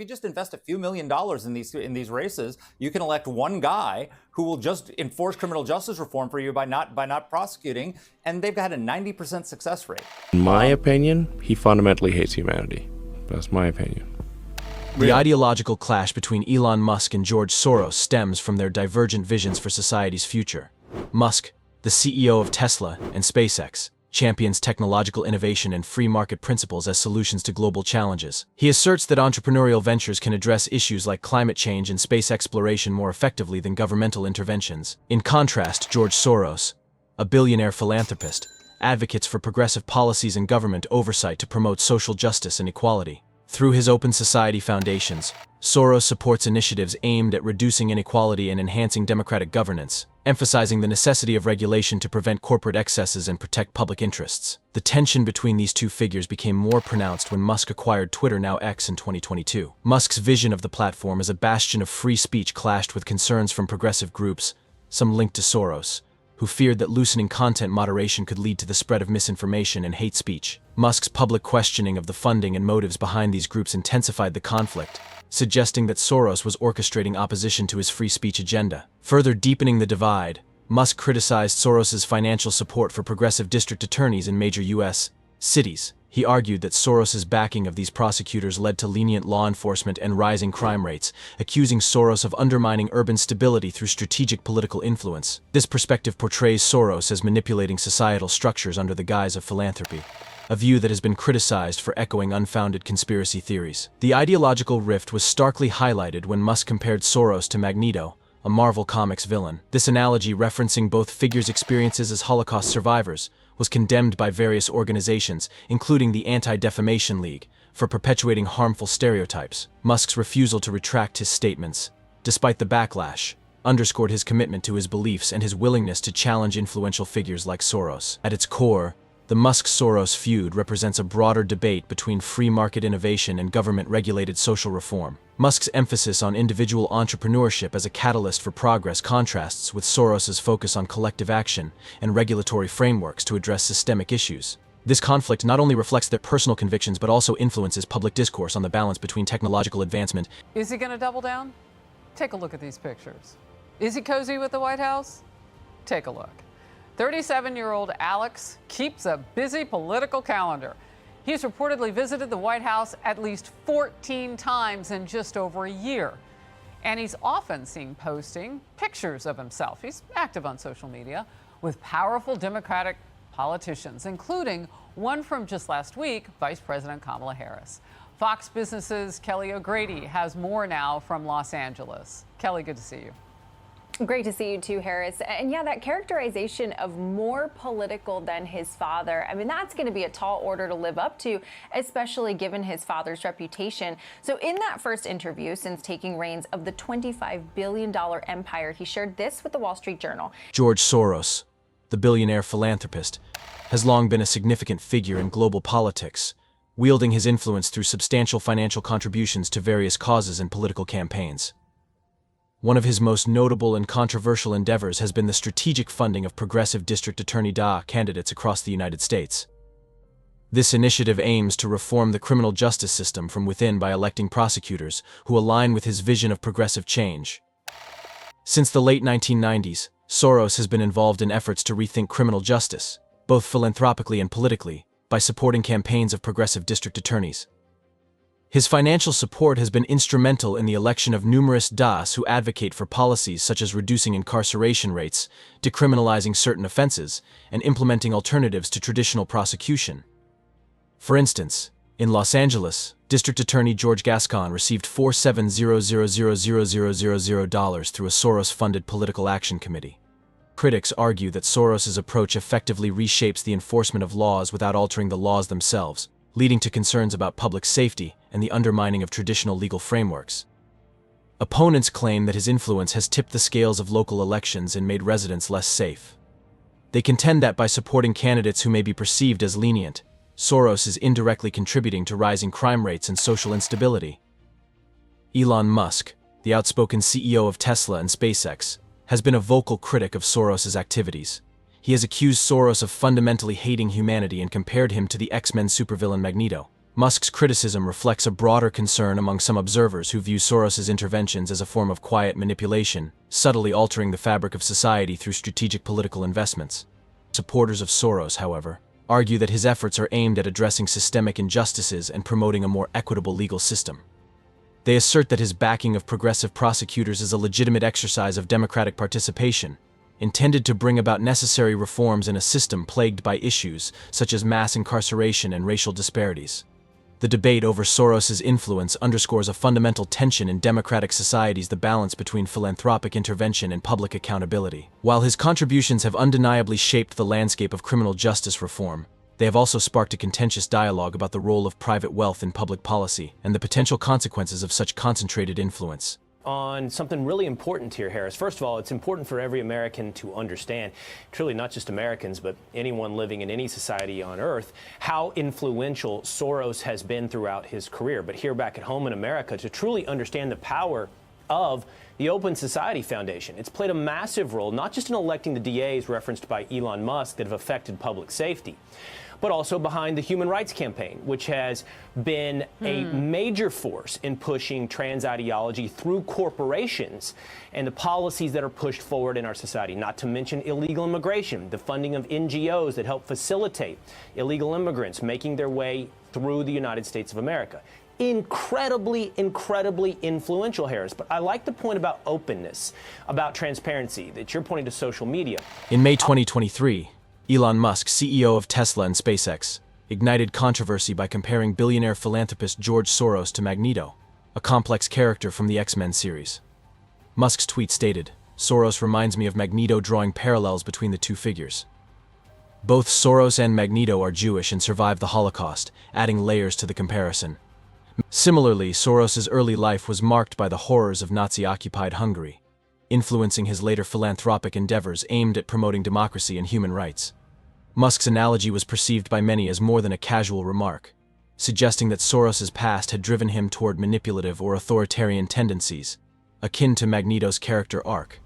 If you just invest a few $1 million in these races, you can elect one guy who will just enforce criminal justice reform for you by not prosecuting, and they've had a 90% success rate. In my opinion, he fundamentally hates humanity. That's my opinion. The ideological clash between Elon Musk and George Soros stems from their divergent visions for society's future. Musk, the CEO of Tesla and SpaceX, champions technological innovation and free market principles as solutions to global challenges. He asserts that entrepreneurial ventures can address issues like climate change and space exploration more effectively than governmental interventions. In contrast, George Soros, a billionaire philanthropist, advocates for progressive policies and government oversight to promote social justice and equality. Through his Open Society foundations, Soros supports initiatives aimed at reducing inequality and enhancing democratic governance, emphasizing the necessity of regulation to prevent corporate excesses and protect public interests. The tension between these two figures became more pronounced when Musk acquired Twitter, now X, in 2022. Musk's vision of the platform as a bastion of free speech clashed with concerns from progressive groups, some linked to Soros, who feared that loosening content moderation could lead to the spread of misinformation and hate speech. Musk's public questioning of the funding and motives behind these groups intensified the conflict, suggesting that Soros was orchestrating opposition to his free speech agenda. Further deepening the divide, Musk criticized Soros's financial support for progressive district attorneys in major U.S. cities. He argued that Soros's backing of these prosecutors led to lenient law enforcement and rising crime rates, accusing Soros of undermining urban stability through strategic political influence. This perspective portrays Soros as manipulating societal structures under the guise of philanthropy, a view that has been criticized for echoing unfounded conspiracy theories. The ideological rift was starkly highlighted when Musk compared Soros to Magneto, a Marvel Comics villain. This analogy, referencing both figures' experiences as Holocaust survivors, was condemned by various organizations, including the Anti-Defamation League, for perpetuating harmful stereotypes. Musk's refusal to retract his statements, despite the backlash, underscored his commitment to his beliefs and his willingness to challenge influential figures like Soros. At its core, the Musk-Soros feud represents a broader debate between free market innovation and government-regulated social reform. Musk's emphasis on individual entrepreneurship as a catalyst for progress contrasts with Soros's focus on collective action and regulatory frameworks to address systemic issues. This conflict not only reflects their personal convictions but also influences public discourse on the balance between technological advancement. Is he going to double down? Take a look at these pictures. Is he cozy with the White House? Take a look. 37-year-old Alex keeps a busy political calendar. He's reportedly visited the White House at least 14 times in just over a year. And he's often seen posting pictures of himself. He's active on social media with powerful Democratic politicians, including one from just last week, Vice President Kamala Harris. Fox Business's Kelly O'Grady has more now from Los Angeles. Kelly, good to see you. Great to see you too, Harris. And yeah, that characterization of more political than his father, I mean, that's going to be a tall order to live up to, especially given his father's reputation. So in that first interview since taking reins of the $25 billion empire, he shared this with the Wall Street Journal. George Soros, the billionaire philanthropist, has long been a significant figure in global politics, wielding his influence through substantial financial contributions to various causes and political campaigns. One of his most notable and controversial endeavors has been the strategic funding of progressive district attorney candidates across the United States. This initiative aims to reform the criminal justice system from within by electing prosecutors who align with his vision of progressive change. Since the late 1990s, Soros has been involved in efforts to rethink criminal justice, both philanthropically and politically, by supporting campaigns of progressive district attorneys. His financial support has been instrumental in the election of numerous DAs who advocate for policies such as reducing incarceration rates, decriminalizing certain offenses, and implementing alternatives to traditional prosecution. For instance, in Los Angeles, District Attorney George Gascon received $47,000,000 through a Soros-funded political action committee. Critics argue that Soros's approach effectively reshapes the enforcement of laws without altering the laws themselves, leading to concerns about public safety and the undermining of traditional legal frameworks. Opponents claim that his influence has tipped the scales of local elections and made residents less safe. They contend that by supporting candidates who may be perceived as lenient, Soros is indirectly contributing to rising crime rates and social instability. Elon Musk, the outspoken CEO of Tesla and SpaceX, has been a vocal critic of Soros's activities. He has accused Soros of fundamentally hating humanity and compared him to the X-Men supervillain Magneto. Musk's criticism reflects a broader concern among some observers who view Soros's interventions as a form of quiet manipulation, subtly altering the fabric of society through strategic political investments. Supporters of Soros, however, argue that his efforts are aimed at addressing systemic injustices and promoting a more equitable legal system. They assert that his backing of progressive prosecutors is a legitimate exercise of democratic participation, intended to bring about necessary reforms in a system plagued by issues such as mass incarceration and racial disparities. The debate over Soros's influence underscores a fundamental tension in democratic societies: the balance between philanthropic intervention and public accountability. While his contributions have undeniably shaped the landscape of criminal justice reform, they have also sparked a contentious dialogue about the role of private wealth in public policy and the potential consequences of such concentrated influence. On something really important here, Harris. First of all, it's important for every American to understand, truly not just Americans, but anyone living in any society on Earth, how influential Soros has been throughout his career. But here back at home in America, to truly understand the power of the Open Society Foundation. It's played a massive role, not just in electing the DAs referenced by Elon Musk that have affected public safety, but also behind the Human Rights Campaign, which has been a major force in pushing trans ideology through corporations and the policies that are pushed forward in our society, not to mention illegal immigration, the funding of NGOs that help facilitate illegal immigrants making their way through the United States of America. Incredibly, incredibly influential, Harris. But I like the point about openness, about transparency, that you're pointing to social media. In May 2023, Elon Musk, CEO of Tesla and SpaceX, ignited controversy by comparing billionaire philanthropist George Soros to Magneto, a complex character from the X-Men series. Musk's tweet stated, "Soros reminds me of Magneto," drawing parallels between the two figures. Both Soros and Magneto are Jewish and survived the Holocaust, adding layers to the comparison. Similarly, Soros's early life was marked by the horrors of Nazi-occupied Hungary, influencing his later philanthropic endeavors aimed at promoting democracy and human rights. Musk's analogy was perceived by many as more than a casual remark, suggesting that Soros's past had driven him toward manipulative or authoritarian tendencies, akin to Magneto's character arc.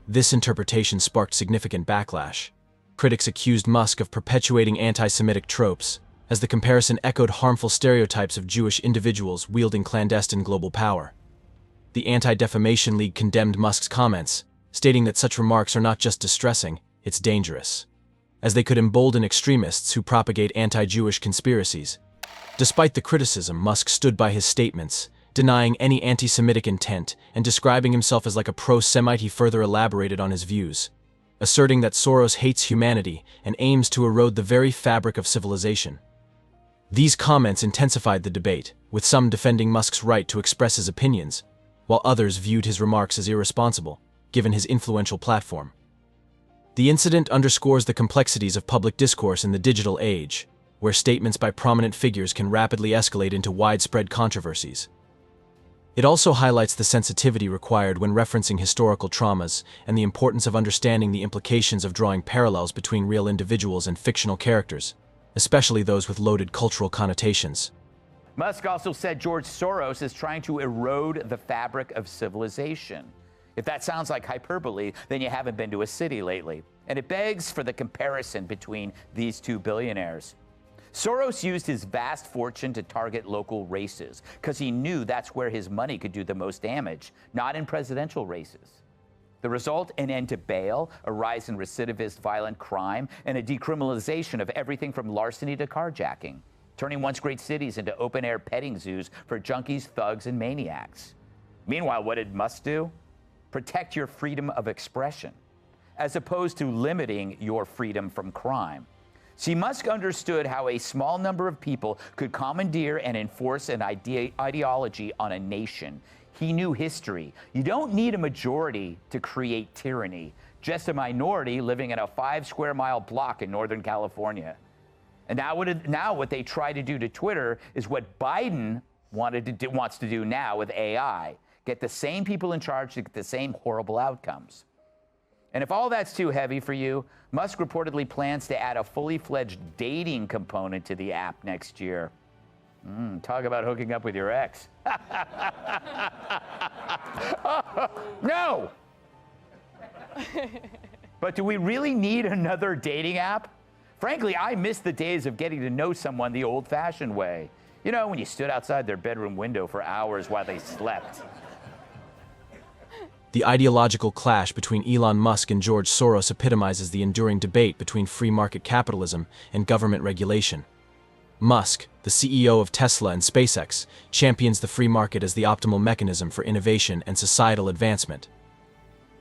This interpretation sparked significant backlash. Critics accused Musk of perpetuating anti-Semitic tropes, as the comparison echoed harmful stereotypes of Jewish individuals wielding clandestine global power. The Anti-Defamation League condemned Musk's comments, stating that such remarks are not just distressing, it's dangerous, as they could embolden extremists who propagate anti-Jewish conspiracies. Despite the criticism, Musk stood by his statements, denying any anti-Semitic intent and describing himself as like a pro-Semite. He further elaborated on his views, asserting that Soros hates humanity and aims to erode the very fabric of civilization. These comments intensified the debate, with some defending Musk's right to express his opinions, while others viewed his remarks as irresponsible, given his influential platform. The incident underscores the complexities of public discourse in the digital age, where statements by prominent figures can rapidly escalate into widespread controversies. It also highlights the sensitivity required when referencing historical traumas and the importance of understanding the implications of drawing parallels between real individuals and fictional characters, especially those with loaded cultural connotations. Musk also said George Soros is trying to erode the fabric of civilization. If that sounds like hyperbole, then you haven't been to a city lately. And it begs for the comparison between these two billionaires. Soros used his vast fortune to target local races because he knew that's where his money could do the most damage, not in presidential races. The result, an end to bail, a rise in recidivist violent crime, and a decriminalization of everything from larceny to carjacking, turning once great cities into open-air petting zoos for junkies, thugs, and maniacs. Meanwhile, what did Musk do? Protect your freedom of expression, as opposed to limiting your freedom from crime. See, Musk understood how a small number of people could commandeer and enforce an ideology on a nation. He knew history. You don't need a majority to create tyranny, just a minority living in a 5-square-mile block in Northern California. And now what they try to do to Twitter is what Biden wants to do now with AI. Get the same people in charge to get the same horrible outcomes. And if all that's too heavy for you, Musk reportedly plans to add a fully fledged dating component to the app next year. Talk about hooking up with your ex. No! But do we really need another dating app? Frankly, I miss the days of getting to know someone the old-fashioned way. You know, when you stood outside their bedroom window for hours while they slept. The ideological clash between Elon Musk and George Soros epitomizes the enduring debate between free market capitalism and government regulation. Musk, the CEO of Tesla and SpaceX, champions the free market as the optimal mechanism for innovation and societal advancement.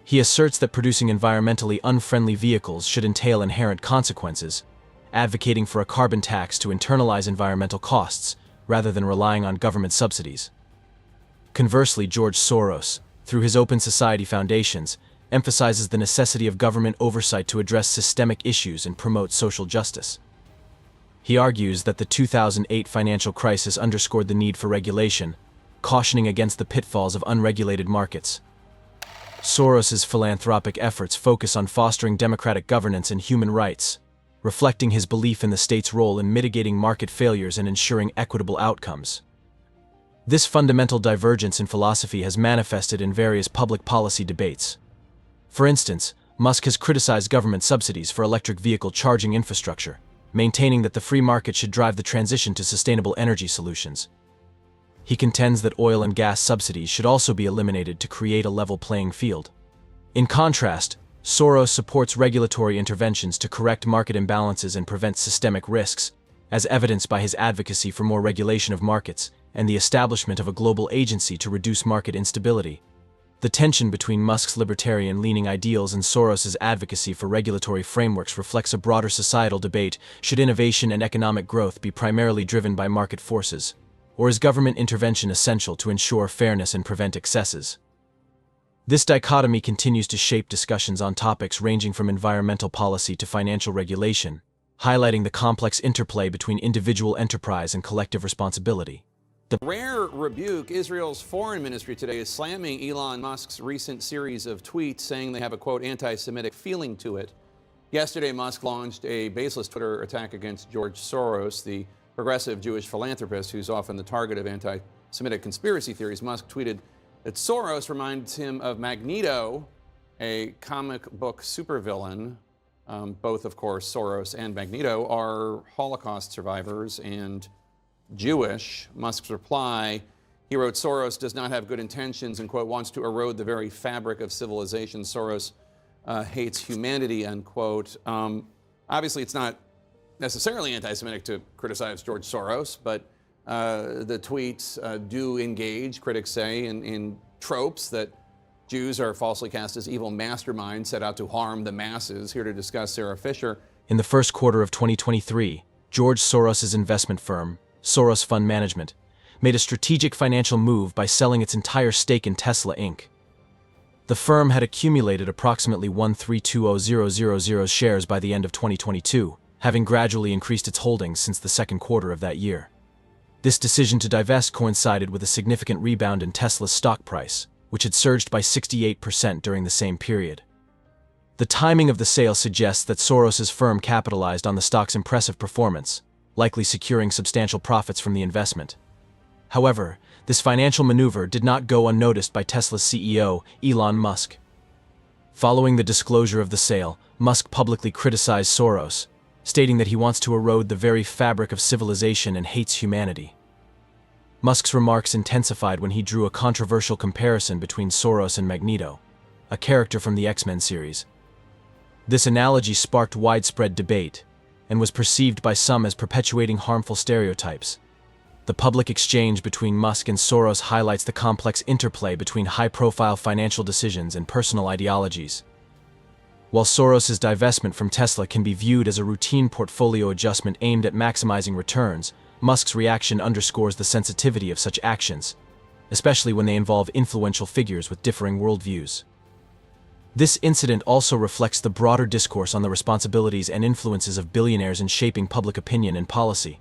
He asserts that producing environmentally unfriendly vehicles should entail inherent consequences, advocating for a carbon tax to internalize environmental costs rather than relying on government subsidies. Conversely, George Soros, through his Open Society foundations, emphasizes the necessity of government oversight to address systemic issues and promote social justice. He argues that the 2008 financial crisis underscored the need for regulation, cautioning against the pitfalls of unregulated markets. Soros's philanthropic efforts focus on fostering democratic governance and human rights, reflecting his belief in the state's role in mitigating market failures and ensuring equitable outcomes. This fundamental divergence in philosophy has manifested in various public policy debates. For instance, Musk has criticized government subsidies for electric vehicle charging infrastructure, maintaining that the free market should drive the transition to sustainable energy solutions. He contends that oil and gas subsidies should also be eliminated to create a level playing field. In contrast, Soros supports regulatory interventions to correct market imbalances and prevent systemic risks, as evidenced by his advocacy for more regulation of markets and the establishment of a global agency to reduce market instability. The tension between Musk's libertarian-leaning ideals and Soros's advocacy for regulatory frameworks reflects a broader societal debate: should innovation and economic growth be primarily driven by market forces, or is government intervention essential to ensure fairness and prevent excesses? This dichotomy continues to shape discussions on topics ranging from environmental policy to financial regulation, highlighting the complex interplay between individual enterprise and collective responsibility. The rare rebuke, Israel's foreign ministry today is slamming Elon Musk's recent series of tweets, saying they have a, quote, anti-Semitic feeling to it. Yesterday, Musk launched a baseless Twitter attack against George Soros, the progressive Jewish philanthropist who's often the target of anti-Semitic conspiracy theories. Musk tweeted that Soros reminds him of Magneto, a comic book supervillain. Both, of course, Soros and Magneto are Holocaust survivors and Jewish. Musk's reply, he wrote, Soros does not have good intentions and, quote, wants to erode the very fabric of civilization. Soros hates humanity, unquote. Obviously, it's not necessarily anti-Semitic to criticize George Soros, but the tweets do engage, critics say, in tropes that Jews are falsely cast as evil masterminds set out to harm the masses. Here to discuss, Sarah Fisher. In the first quarter of 2023, George Soros's investment firm, Soros Fund Management, made a strategic financial move by selling its entire stake in Tesla Inc. The firm had accumulated approximately 132,000 shares by the end of 2022, having gradually increased its holdings since the second quarter of that year. This decision to divest coincided with a significant rebound in Tesla's stock price, which had surged by 68% during the same period. The timing of the sale suggests that Soros's firm capitalized on the stock's impressive performance, likely securing substantial profits from the investment. However, this financial maneuver did not go unnoticed by Tesla's CEO, Elon Musk. Following the disclosure of the sale, Musk publicly criticized Soros, stating that he wants to erode the very fabric of civilization and hates humanity. Musk's remarks intensified when he drew a controversial comparison between Soros and Magneto, a character from the X-Men series. This analogy sparked widespread debate and was perceived by some as perpetuating harmful stereotypes. The public exchange between Musk and Soros highlights the complex interplay between high-profile financial decisions and personal ideologies. While Soros's divestment from Tesla can be viewed as a routine portfolio adjustment aimed at maximizing returns, Musk's reaction underscores the sensitivity of such actions, especially when they involve influential figures with differing worldviews. This incident also reflects the broader discourse on the responsibilities and influences of billionaires in shaping public opinion and policy.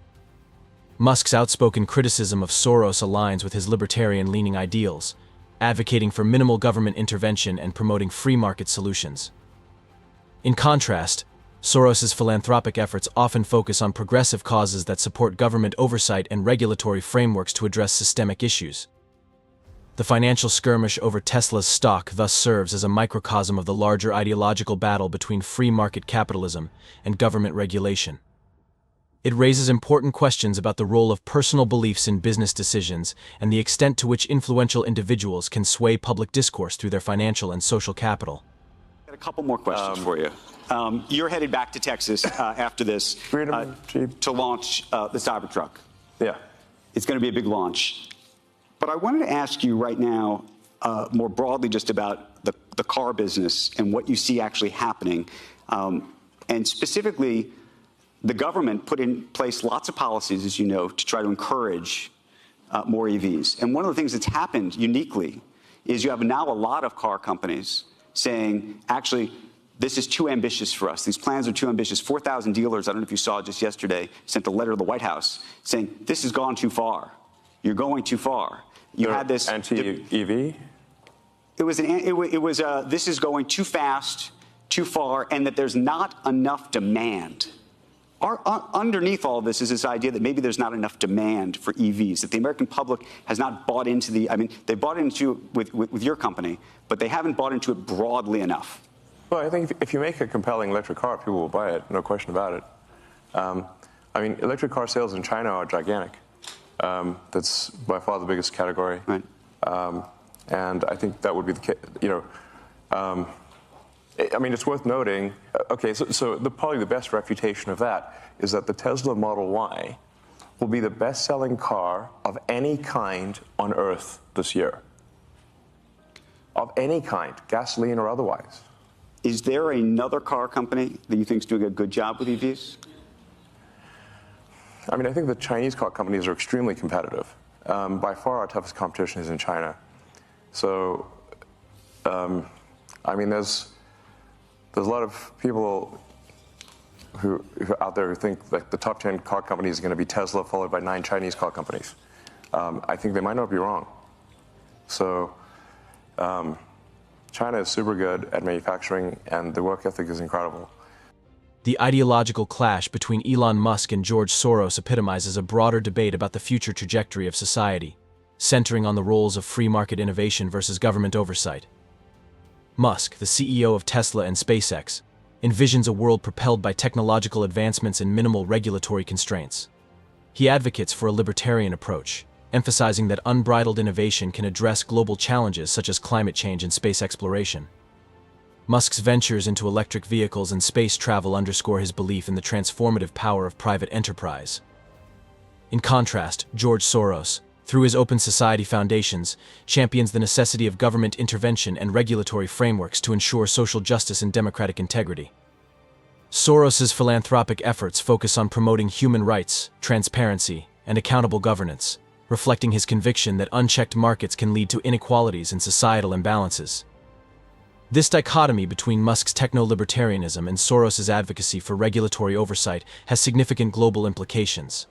Musk's outspoken criticism of Soros aligns with his libertarian-leaning ideals, advocating for minimal government intervention and promoting free market solutions. In contrast, Soros's philanthropic efforts often focus on progressive causes that support government oversight and regulatory frameworks to address systemic issues. The financial skirmish over Tesla's stock thus serves as a microcosm of the larger ideological battle between free market capitalism and government regulation. It raises important questions about the role of personal beliefs in business decisions and the extent to which influential individuals can sway public discourse through their financial and social capital. Got a couple more questions for you. You're headed back to Texas after this to launch the Cybertruck. Yeah. It's going to be a big launch. But I wanted to ask you right now, more broadly, just about the car business and what you see actually happening. And specifically, the government put in place lots of policies, as you know, to try to encourage more EVs. And one of the things that's happened uniquely is you have now a lot of car companies saying, actually, this is too ambitious for us. These plans are too ambitious. 4,000 dealers, I don't know if you saw just yesterday, sent a letter to the White House saying, this has gone too far. You're going too far. You had this anti-EV? This is going too fast, too far, and that there's not enough demand. Underneath all of this is this idea that maybe there's not enough demand for EVs, that the American public has not bought into they bought into it with your company, but they haven't bought into it broadly enough. Well, I think if you make a compelling electric car, people will buy it, no question about it. Electric car sales in China are gigantic. That's by far the biggest category. Right. And I think that would be the case, it's worth noting, probably the best refutation of that is that the Tesla Model Y will be the best-selling car of any kind on Earth this year. Of any kind, gasoline or otherwise. Is there another car company that you think is doing a good job with EVs? I think the Chinese car companies are extremely competitive. By far our toughest competition is in China. So, there's a lot of people who out there who think that the top 10 car companies is going to be Tesla, followed by 9 Chinese car companies. I think they might not be wrong. So, China is super good at manufacturing, and the work ethic is incredible. The ideological clash between Elon Musk and George Soros epitomizes a broader debate about the future trajectory of society, centering on the roles of free market innovation versus government oversight. Musk, the CEO of Tesla and SpaceX, envisions a world propelled by technological advancements and minimal regulatory constraints. He advocates for a libertarian approach, emphasizing that unbridled innovation can address global challenges such as climate change and space exploration. Musk's ventures into electric vehicles and space travel underscore his belief in the transformative power of private enterprise. In contrast, George Soros, through his Open Society foundations, champions the necessity of government intervention and regulatory frameworks to ensure social justice and democratic integrity. Soros's philanthropic efforts focus on promoting human rights, transparency, and accountable governance, reflecting his conviction that unchecked markets can lead to inequalities and societal imbalances. This dichotomy between Musk's techno-libertarianism and Soros's advocacy for regulatory oversight has significant global implications.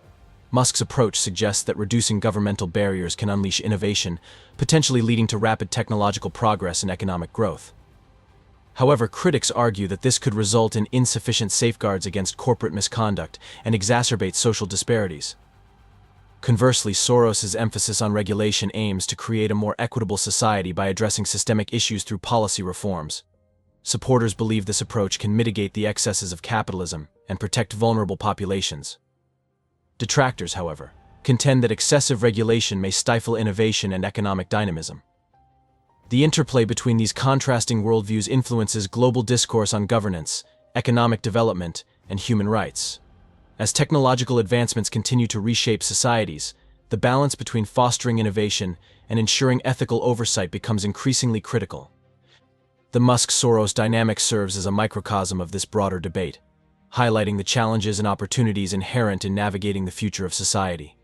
Musk's approach suggests that reducing governmental barriers can unleash innovation, potentially leading to rapid technological progress and economic growth. However, critics argue that this could result in insufficient safeguards against corporate misconduct and exacerbate social disparities. Conversely, Soros's emphasis on regulation aims to create a more equitable society by addressing systemic issues through policy reforms. Supporters believe this approach can mitigate the excesses of capitalism and protect vulnerable populations. Detractors, however, contend that excessive regulation may stifle innovation and economic dynamism. The interplay between these contrasting worldviews influences global discourse on governance, economic development, and human rights. As technological advancements continue to reshape societies, the balance between fostering innovation and ensuring ethical oversight becomes increasingly critical. The Musk-Soros dynamic serves as a microcosm of this broader debate, highlighting the challenges and opportunities inherent in navigating the future of society.